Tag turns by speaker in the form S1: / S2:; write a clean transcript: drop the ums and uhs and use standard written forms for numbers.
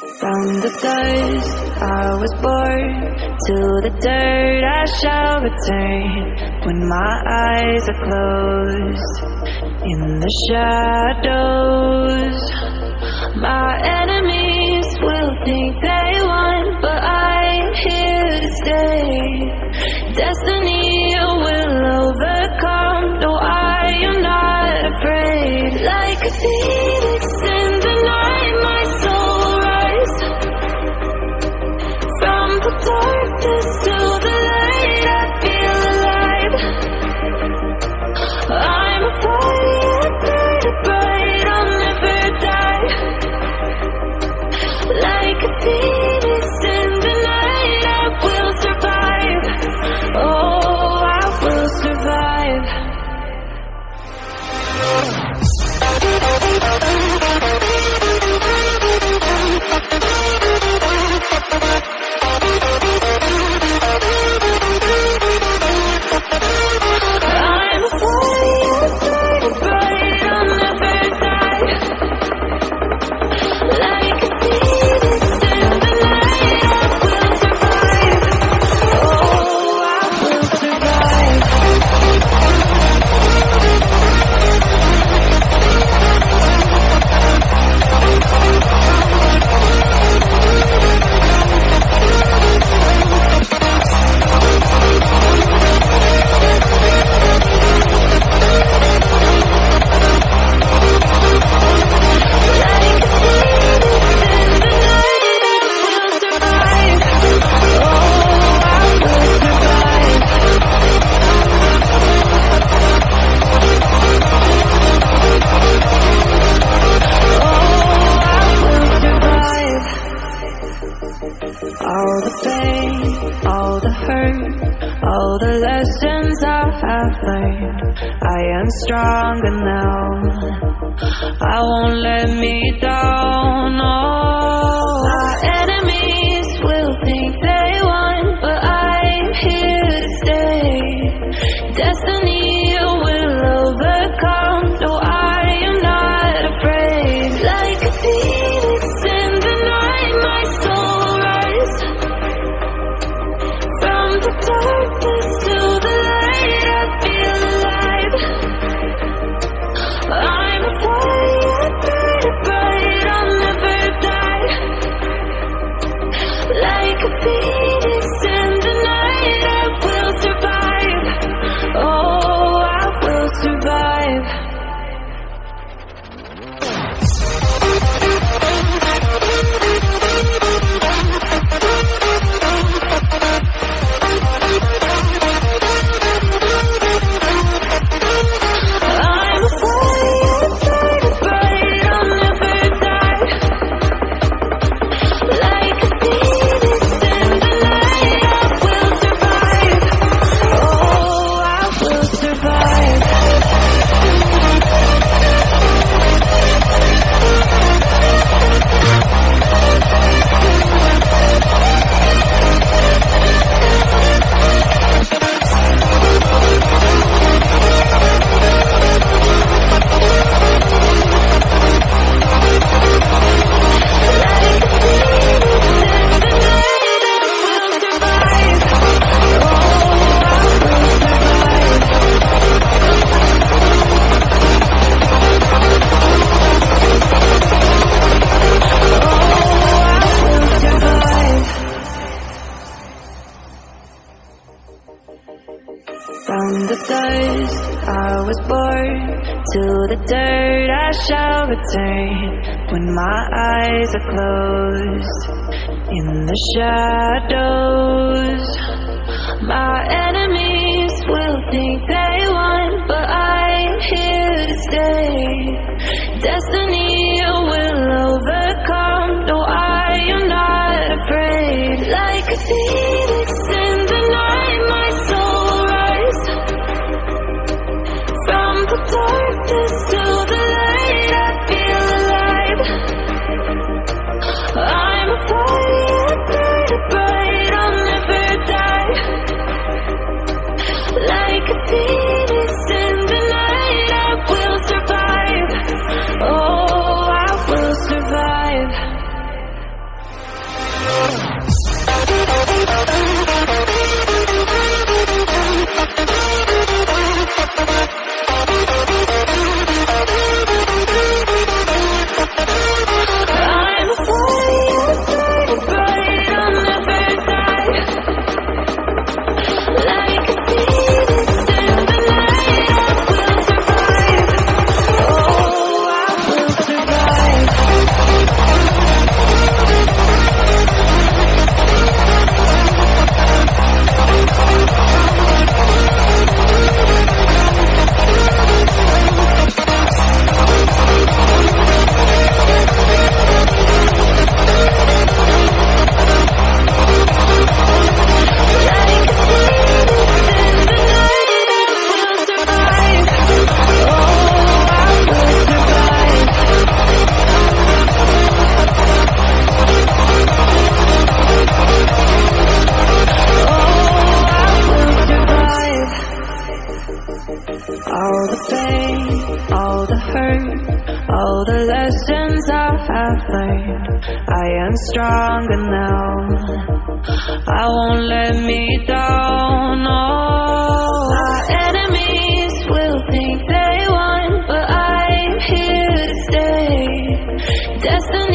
S1: From the dust I was born, to the dirt I shall return. When my eyes are closed, in the shadows, my enemies will think they won, but I'm here to stay. Destiny will overcome, no, I am not afraid. Like a phoenix in the night, my soul rise. From the darkness to the light, I feel alive. I'm a fire, burning bright, I'll never die. Like a phoenix in the night, I will survive. Oh, I will survive. I'm a fire, burning bright, I'll never die. Like a phoenix in the night, I will survive. Oh, I will survive. All the pain, all the hurt, all the lessons I have learned, I am stronger now. I won't let me down. Oh, my enemies will think they won, but I'm here to stay. Destiny will overcome, no, I am not afraid. Like a phoenix in the night, my soul rise. From the darkness to the light, I feel alive. I'm a fire, burning bright, I'll never die. Like a phoenix in the night, I will survive. Oh, I will survive. I'm a fire, burning bright, I'll never die. Like a phoenix in the night, I will survive. Oh, I will survive. From the dust I was born, to the dirt I shall return. When my eyes are closed, in the shadows, my enemies will think they won, but I'm here to stay. Destiny will overcome, no, I am not afraid. Like a phoenix in the night, my soul rise. From the darkness to the light, I feel alive. I'm a fire, burning bright, I'll never die. Like a phoenix. lessons I have learned. I am stronger now. I won't let me down. Oh, my enemies will think they won, but I'm here to stay. Destiny